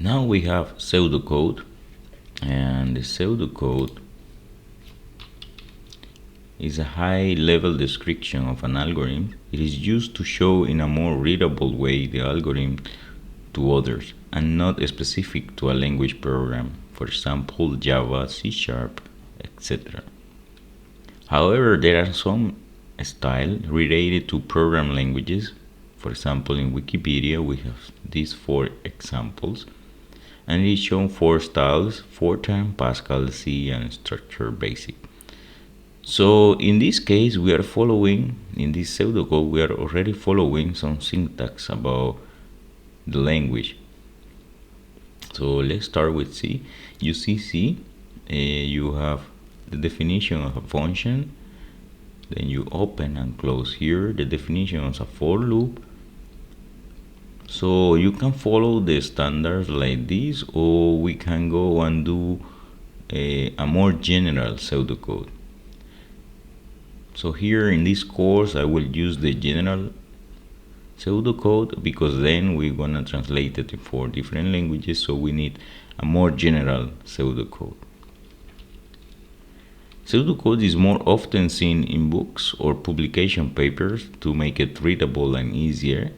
Now we have pseudocode, and the pseudocode is a high-level description of an algorithm. It is used to show in a more readable way the algorithm to others and not specific to a language program, for example Java, C#, etc. However, there are some styles related to program languages. For example, in Wikipedia we have these 4 examples, and it is shown 4 styles: Fortran, Pascal, C, and Structure Basic. So in this case, we are following, in this pseudocode, we are already following some syntax about the language. So let's start with C. You see C, you have the definition of a function, then you open and close here the definition of a for loop. So you can follow the standards like this, or we can go and do a more general pseudocode. So here in this course I will use the general pseudocode because then we're gonna translate it for different languages, so we need a more general pseudocode. Pseudocode is more often seen in books or publication papers to make it readable and easier.